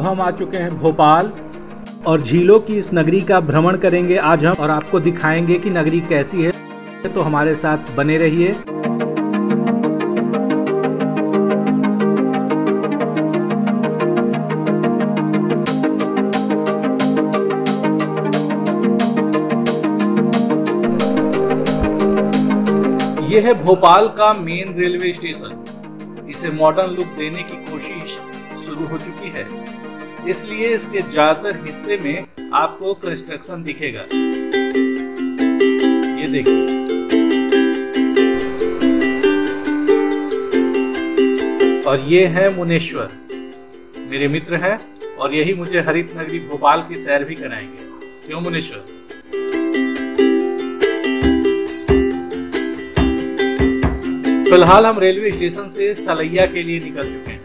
अब हम आ चुके हैं भोपाल और झीलों की इस नगरी का भ्रमण करेंगे आज हम और आपको दिखाएंगे कि नगरी कैसी है, तो हमारे साथ बने रहिए। यह है भोपाल का मेन रेलवे स्टेशन। इसे मॉडर्न लुक देने की कोशिश शुरू हो चुकी है, इसलिए इसके ज्यादातर हिस्से में आपको कंस्ट्रक्शन दिखेगा। ये देखिए, और ये है मुनेश्वर, मेरे मित्र हैं और यही मुझे हरित नगरी भोपाल की सैर भी कराएंगे। क्यों मुनेश्वर? फिलहाल हम रेलवे स्टेशन से सलैया के लिए निकल चुके हैं।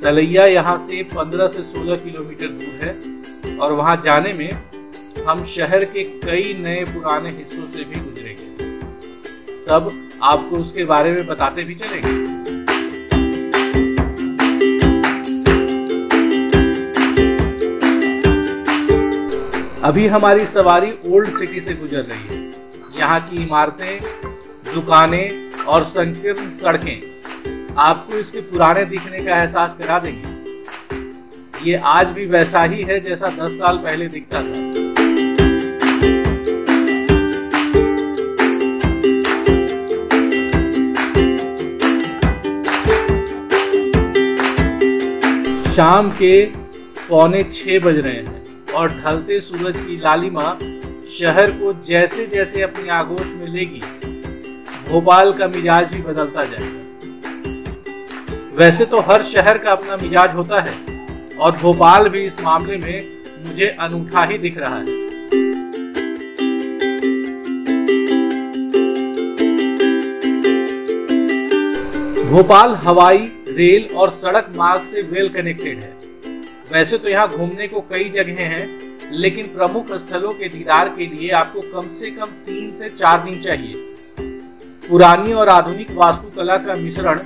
सलैया यहाँ से 15 से 16 किलोमीटर दूर है और वहां जाने में हम शहर के कई नए पुराने हिस्सों से भी गुजरेंगे। तब आपको उसके बारे में बताते भी चलेंगे। अभी हमारी सवारी ओल्ड सिटी से गुजर रही है। यहाँ की इमारतें, दुकानें और संकीर्ण सड़कें आपको इसके पुराने दिखने का एहसास करा देंगी। ये आज भी वैसा ही है जैसा 10 साल पहले दिखता था। शाम के 5:45 बज रहे हैं और ढलते सूरज की लालिमा शहर को जैसे जैसे अपनी आगोश में लेगी, भोपाल का मिजाज भी बदलता जाएगा। वैसे तो हर शहर का अपना मिजाज होता है और भोपाल भी इस मामले में मुझे अनूठा ही दिख रहा है। भोपाल हवाई, रेल और सड़क मार्ग से वेल कनेक्टेड है। वैसे तो यहाँ घूमने को कई जगहें हैं, लेकिन प्रमुख स्थलों के दीदार के लिए आपको कम से कम 3 से 4 दिन चाहिए। पुरानी और आधुनिक वास्तुकला का मिश्रण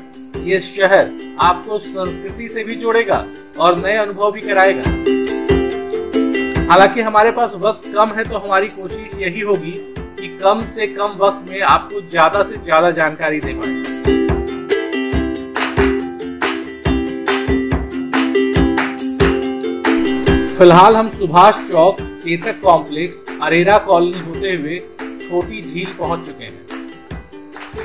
ये शहर आपको संस्कृति से भी जोड़ेगा और नए अनुभव भी कराएगा। हालांकि हमारे पास वक्त कम है, तो हमारी कोशिश यही होगी कि कम से कम वक्त में आपको ज्यादा से ज्यादा जानकारी दे पाए। फिलहाल हम सुभाष चौक, चेतक कॉम्प्लेक्स, अरेरा कॉलोनी होते हुए छोटी झील पहुंच चुके हैं।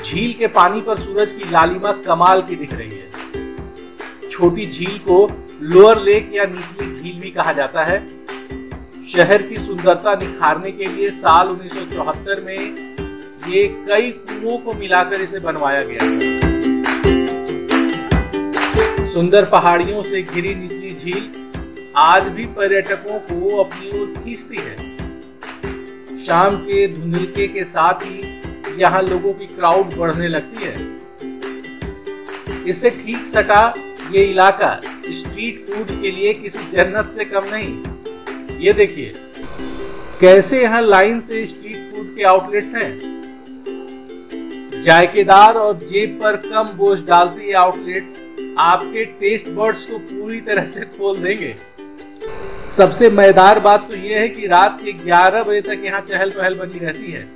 झील के पानी पर सूरज की लालिमा कमाल की दिख रही है। छोटी झील को लोअर लेक या निचली झील भी कहा जाता है। शहर की सुंदरता निखारने के लिए साल 1974 में ये कई कुओं को मिलाकर इसे बनवाया गया था। सुंदर पहाड़ियों से घिरी निचली झील आज भी पर्यटकों को अपनी ओर खींचती है। शाम के धुंधलके के साथ ही यहाँ लोगों की क्राउड बढ़ने लगती है। इससे ठीक सटा ये इलाका स्ट्रीट फूड के लिए किसी जन्नत से कम नहीं। ये देखिए कैसे यहाँ लाइन से स्ट्रीट फूड के आउटलेट्स हैं। जायकेदार और जेब पर कम बोझ डालते ये आउटलेट्स आपके टेस्ट बर्ड्स को पूरी तरह से खोल देंगे। सबसे मजेदार बात तो ये है कि रात के 11 बजे तक यहाँ चहल पहल बनी रहती है।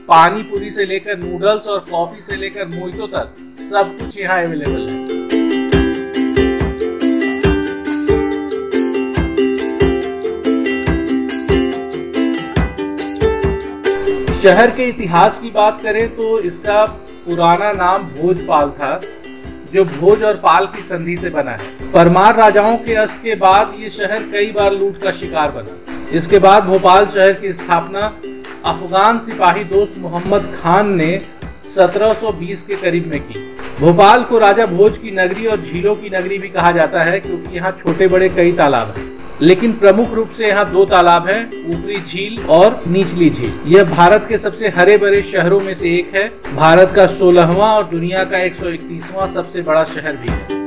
पानी पूरी से लेकर नूडल्स और कॉफी से लेकर मोहितो तक सब कुछ यहाँ अवेलेबल है। शहर के इतिहास की बात करें तो इसका पुराना नाम भोजपाल था, जो भोज और पाल की संधि से बना है। परमार राजाओं के अस्त के बाद ये शहर कई बार लूट का शिकार बना। इसके बाद भोपाल शहर की स्थापना अफगान सिपाही दोस्त मोहम्मद खान ने 1720 के करीब में की। भोपाल को राजा भोज की नगरी और झीलों की नगरी भी कहा जाता है, क्योंकि यहाँ छोटे बड़े कई तालाब हैं। लेकिन प्रमुख रूप से यहाँ 2 तालाब हैं, ऊपरी झील और निचली झील। यह भारत के सबसे हरे भरे शहरों में से एक है। भारत का 16वां और दुनिया का 131वां सबसे बड़ा शहर भी है।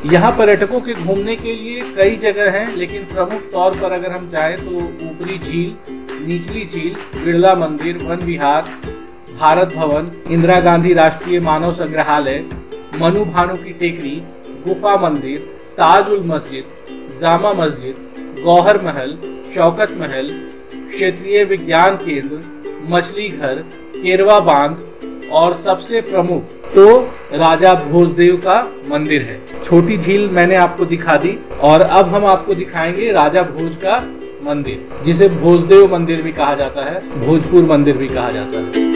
यहाँ पर्यटकों के घूमने के लिए कई जगह हैं, लेकिन प्रमुख तौर पर अगर हम जाएं तो ऊपरी झील, निचली झील, बिरला मंदिर, वन विहार, भारत भवन, इंदिरा गांधी राष्ट्रीय मानव संग्रहालय, मनु भानु की टेकरी, गुफा मंदिर, ताज उल मस्जिद, जामा मस्जिद, गौहर महल, शौकत महल, क्षेत्रीय विज्ञान केंद्र, मछली घर, केरवा बांध और सबसे प्रमुख तो राजा भोजदेव का मंदिर है। छोटी झील मैंने आपको दिखा दी और अब हम आपको दिखाएंगे राजा भोज का मंदिर, जिसे भोजदेव मंदिर भी कहा जाता है, भोजपुर मंदिर भी कहा जाता है।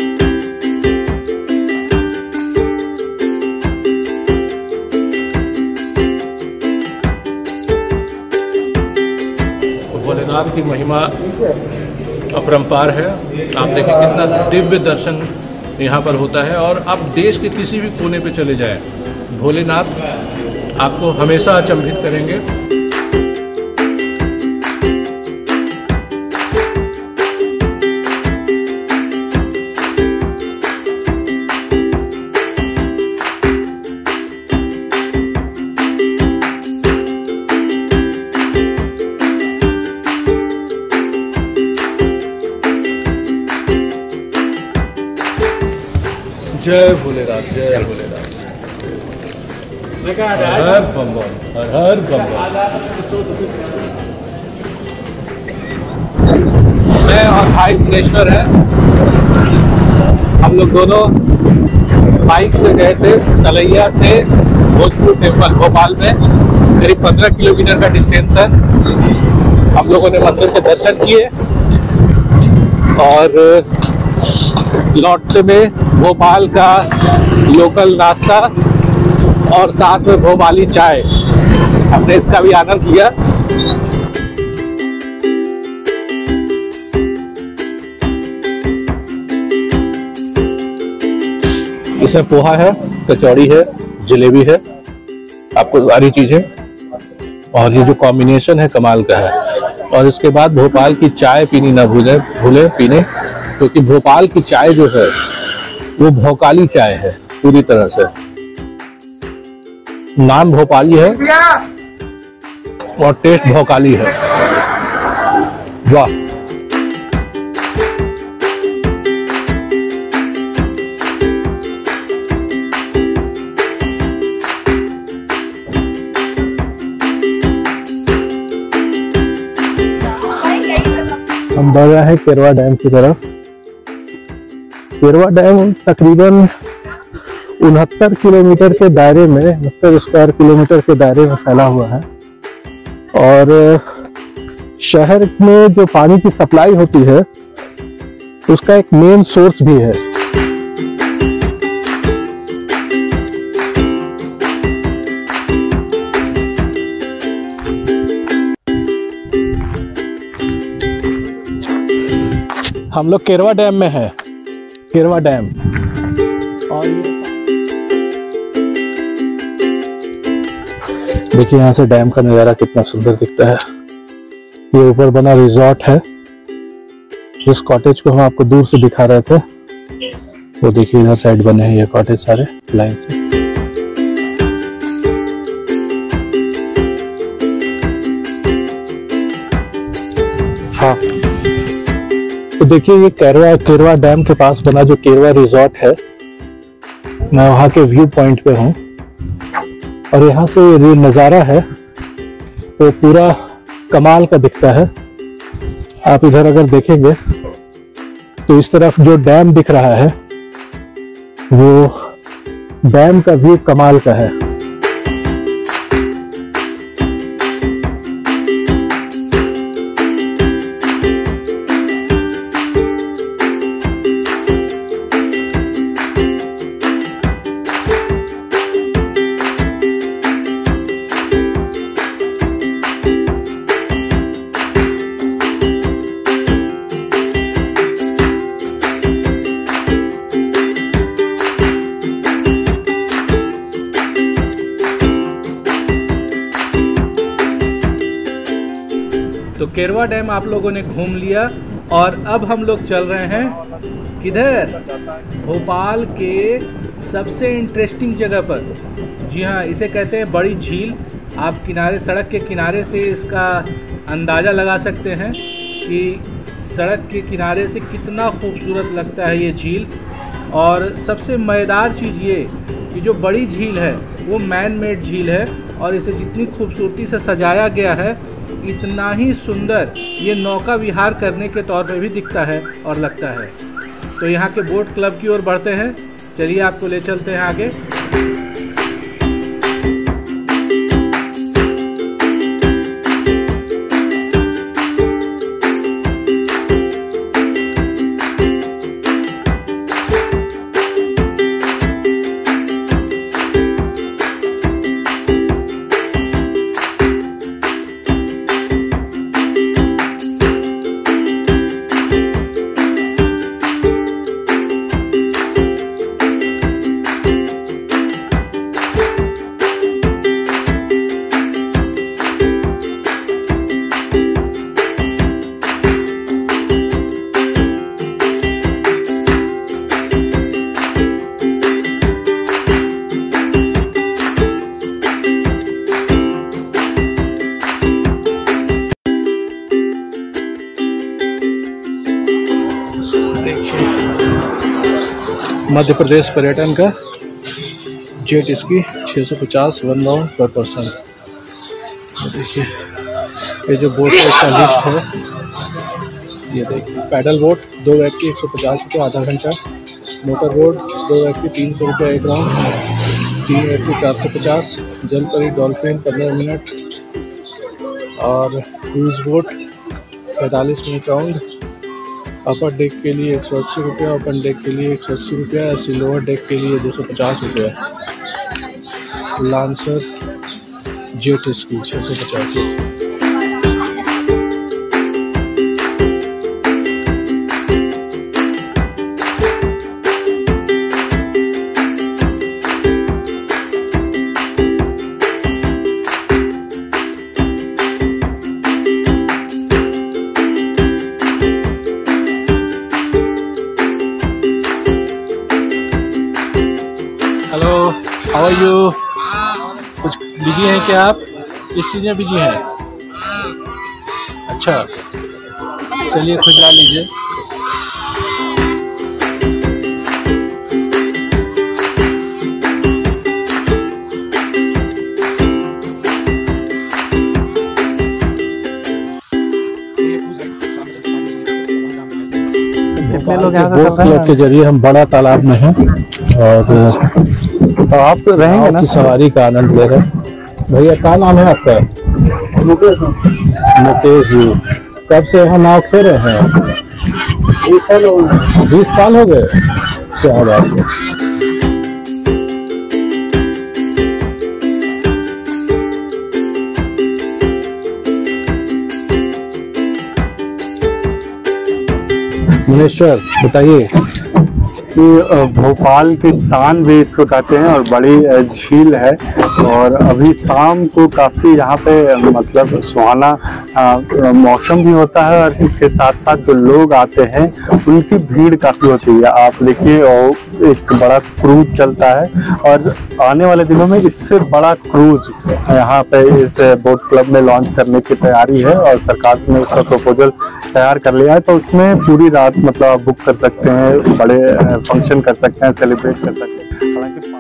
भोलेनाथ की महिमा अपरंपार है। आप देखें कितना दिव्य दर्शन यहाँ पर होता है और आप देश के किसी भी कोने पे चले जाएं, भोलेनाथ आपको हमेशा अचंभित करेंगे। जय भोलेनाथ, जय भोलेनाथ, हर हर बम बम, हर हर बम बम। मैं और भाई दिनेश्वर है, हम लोग दोनों बाइक से गए थे सलैया से भोजपुर टेम्पल, भोपाल में करीब 15 किलोमीटर का डिस्टेंस है। हम लोगों ने मंदिर के दर्शन किए और लौटते में भोपाल का लोकल नाश्ता और साथ में भोपाली चाय, हमने इसका भी आनंद लिया। इसमें पोहा है, कचौड़ी है, जलेबी है, आपको सारी चीजें, और ये जो कॉम्बिनेशन है कमाल का है। और इसके बाद भोपाल की चाय पीनी ना भूले पीने, क्योंकि भोपाल की चाय जो है वो भोकाली चाय है पूरी तरह से। नाम भोपाली है और टेस्ट भोकाली है। वाह, हम बढ़ रहे हैं केरवा डैम की तरफ। केरवा डैम तकरीबन 69 किलोमीटर के दायरे में, 69 स्क्वायर किलोमीटर के दायरे में फैला हुआ है और शहर में जो पानी की सप्लाई होती है उसका एक मेन सोर्स भी है। हम लोग केरवा डैम में हैं, केरवा डैम। और देखिए यहाँ से डैम का नज़ारा कितना सुंदर दिखता है। ये ऊपर बना रिजॉर्ट है, जिस कॉटेज को हम आपको दूर से दिखा रहे थे वो देखिए इधर साइड बने हैं ये कॉटेज सारे लाइन से। हाँ, तो देखिए ये केरवा डैम के पास बना जो केरवा रिजॉर्ट है, मैं वहाँ के व्यू पॉइंट पे हूँ और यहाँ से ये नज़ारा है तो पूरा कमाल का दिखता है। आप इधर अगर देखेंगे तो इस तरफ जो डैम दिख रहा है वो डैम का व्यू कमाल का है। तो केरवा डैम आप लोगों ने घूम लिया और अब हम लोग चल रहे हैं किधर? भोपाल के सबसे इंटरेस्टिंग जगह पर। जी हाँ, इसे कहते हैं बड़ी झील। आप किनारे, सड़क के किनारे से इसका अंदाज़ा लगा सकते हैं कि सड़क के किनारे से कितना खूबसूरत लगता है ये झील। और सबसे मज़ेदार चीज़ ये कि जो बड़ी झील है वो मैन मेड झील है और इसे जितनी खूबसूरती से सजाया गया है इतना ही सुंदर ये नौका विहार करने के तौर पर भी दिखता है और लगता है। तो यहाँ के बोट क्लब की ओर बढ़ते हैं, चलिए आपको ले चलते हैं आगे। मध्य प्रदेश पर्यटन का जेट स्की 650 1 राउंड पर पर्सन। देखिए ये जो बोट है इसका लिस्ट है, ये देखिए। पैडल बोट 2 व्यक्ति 150 रुपये आधा घंटा, मोटर बोट 2 व्यक्ति 300 रुपये 1 राउंड, 3 व्यक्ति 450, जलपरी डॉल्फिन 15 मिनट और क्रूज बोट 45 मिनट राउंड। अपर डेक के लिए 180 रुपया, ओपन डेक के लिए 180 रुपया, ऐसे लोअर डेक के लिए 250 रुपया। Lancer jet ski 650। Hello, how are you? कुछ बिजी हैं क्या आप? किस चीज़ में बिजी हैं? अच्छा, चलिए खुजला लीजिए। कितने लोग यहाँ बोट क्लब के जरिए हम बड़ा तालाब में हैं और तो आप रहेंगे ना? की सवारी का आनंद ले रहे हैं। भैया क्या नाम है आपका? मुकेश जी। कब से यहाँ नाव खेल रहे हैं? 20 साल हो गए। क्या बात है। मनेश्वर बताइए कि भोपाल की शान भी इसको कहते हैं और बड़ी झील है और अभी शाम को काफ़ी यहाँ पे मतलब सुहाना मौसम भी होता है और इसके साथ साथ जो लोग आते हैं उनकी भीड़ काफ़ी होती है। आप देखिए और एक बड़ा क्रूज चलता है और आने वाले दिनों में इससे बड़ा क्रूज यहाँ पे इस बोट क्लब में लॉन्च करने की तैयारी है और सरकार ने उसका प्रपोजल तैयार कर लिया है। तो उसमें पूरी रात मतलब आप बुक कर सकते हैं, बड़े फंक्शन कर सकते हैं, सेलिब्रेट कर सकते हैं। हालांकि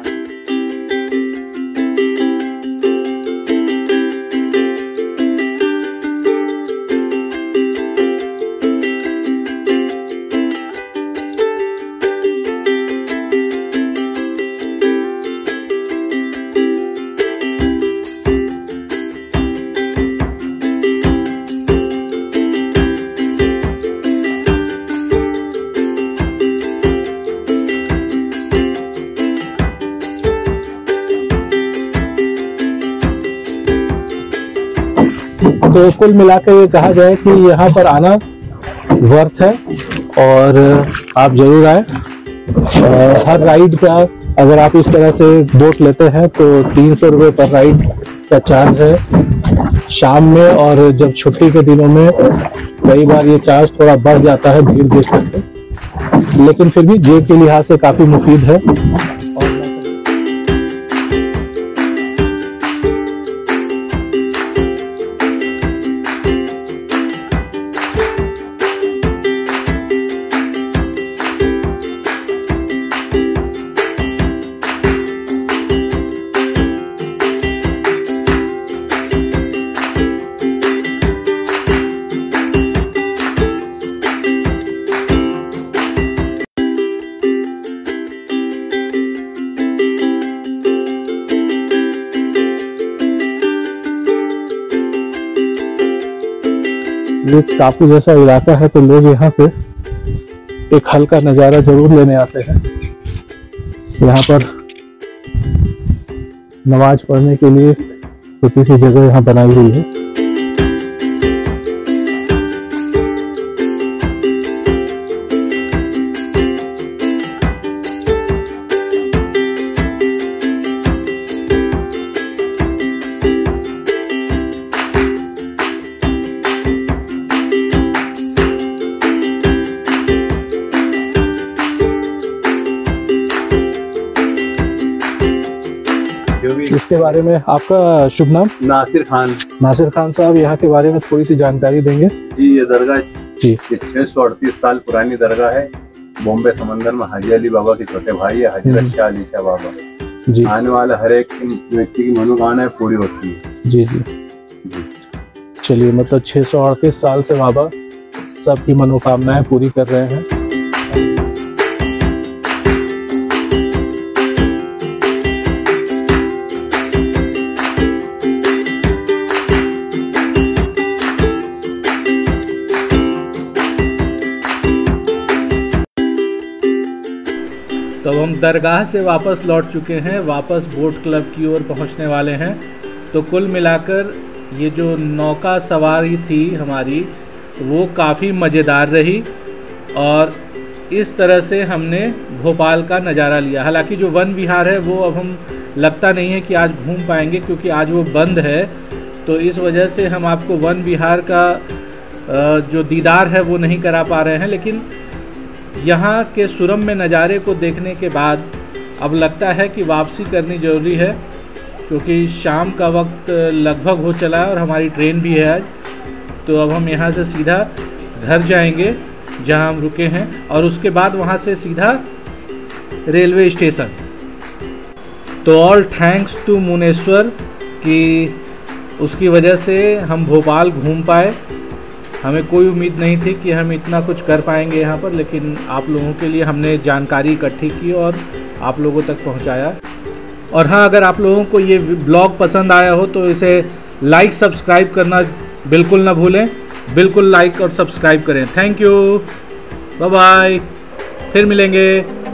तो कुल मिलाकर ये कहा जाए कि यहाँ पर आना वर्थ है और आप जरूर आए। हर राइड का अगर आप इस तरह से बोट लेते हैं तो 300 रुपये पर राइड का चार्ज है शाम में, और जब छुट्टी के दिनों में कई बार ये चार्ज थोड़ा बढ़ जाता है भीड़ देख करके, लेकिन फिर भी जेब के लिहाज से काफ़ी मुफीद है। ये टापू जैसा इलाका है तो लोग यहाँ पे एक हल्का नज़ारा जरूर लेने आते हैं। यहाँ पर नमाज पढ़ने के लिए छोटी सी जगह यहाँ बनाई हुई है। इसके बारे में आपका शुभ नाम? नासिर खान। नासिर खान साहब, यहाँ के बारे में थोड़ी सी जानकारी देंगे? जी, ये दरगाह जी 638 साल पुरानी दरगाह है। बॉम्बे समंदर में हाजी अली बाबा के छोटे भाई है हजरत शाह अली शाह बाबा जी। आने वाला हर एक व्यक्ति की मनोकामना पूरी होती है। जी जी। चलिए, मतलब 638 साल से बाबा सबकी मनोकामनाएं पूरी कर रहे हैं। तो अब हम दरगाह से वापस लौट चुके हैं, वापस बोट क्लब की ओर पहुंचने वाले हैं। तो कुल मिलाकर ये जो नौका सवारी थी हमारी वो काफ़ी मज़ेदार रही और इस तरह से हमने भोपाल का नज़ारा लिया। हालांकि जो वन विहार है वो अब हम लगता नहीं है कि आज घूम पाएंगे क्योंकि आज वो बंद है। तो इस वजह से हम आपको वन विहार का जो दीदार है वो नहीं करा पा रहे हैं। लेकिन यहाँ के सुरम्य नज़ारे को देखने के बाद अब लगता है कि वापसी करनी ज़रूरी है क्योंकि शाम का वक्त लगभग हो चला है और हमारी ट्रेन भी है आज। तो अब हम यहाँ से सीधा घर जाएंगे जहाँ हम रुके हैं और उसके बाद वहाँ से सीधा रेलवे स्टेशन। तो ऑल थैंक्स टू मुनेश्वर कि उसकी वजह से हम भोपाल घूम पाए। हमें कोई उम्मीद नहीं थी कि हम इतना कुछ कर पाएंगे यहाँ पर, लेकिन आप लोगों के लिए हमने जानकारी इकट्ठी की और आप लोगों तक पहुँचाया। और हाँ, अगर आप लोगों को ये ब्लॉग पसंद आया हो तो इसे लाइक सब्सक्राइब करना बिल्कुल ना भूलें। बिल्कुल लाइक और सब्सक्राइब करें। थैंक यू, बाय बाय, फिर मिलेंगे।